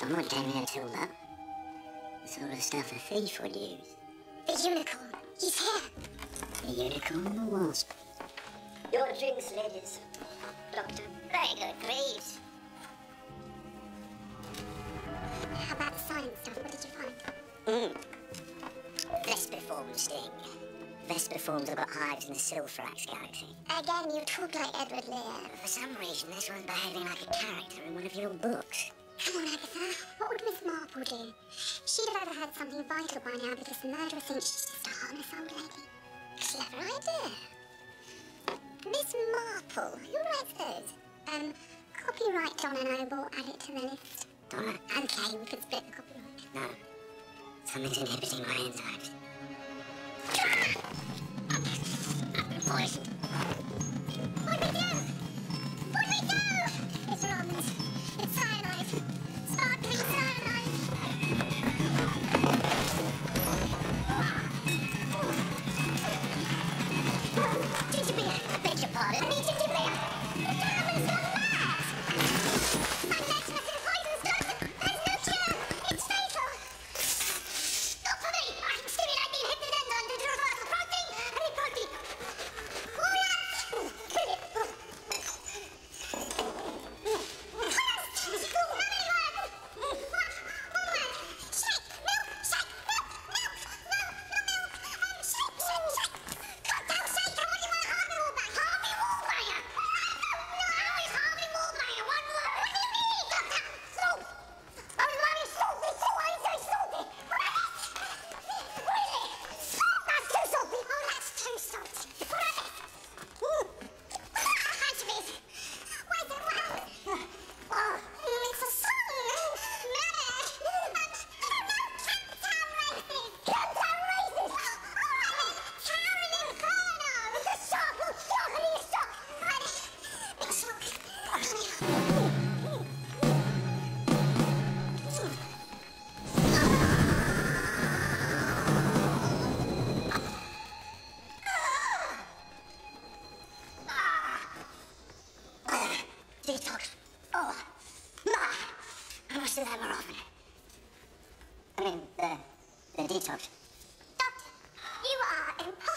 Someone gave me a tool up. The sort of stuff a thief would use. The unicorn. He's here. The unicorn and the wasp. Your drinks, ladies. Doctor. Very good, Greaves. How about the silent stuff? What did you find? Vespiform sting. Vespiforms have got hives in the Silphrax galaxy. Again, you talk like Edward Lear. For some reason, this one's behaving like a character in one of your books. Come on, Agatha. What would Miss Marple do? She'd have overheard something vital by now because the murderer thinks she's just a harmless old lady. Clever idea. Miss Marple, who writes those? Copyright Donna Noble, add it to the list. Donna? Okay, we could split the copyright. No. Something's inhibiting my enzymes. Poison. What do we do? What do we do? It's almonds. It's cyanide. Sparkling cyanide. Ginger beer. I beg your pardon. I need ginger beer. The diamond's gone mad. Unless nothing poisons doctor. There's no cure. It's fatal. Not for me. I can stimulate the hypnodendron to reverse the protein and the protein. Oh, yes. Kill it. Detox. Oh, my! I must do that more often. I mean, the detox. Doctor, you are impossible.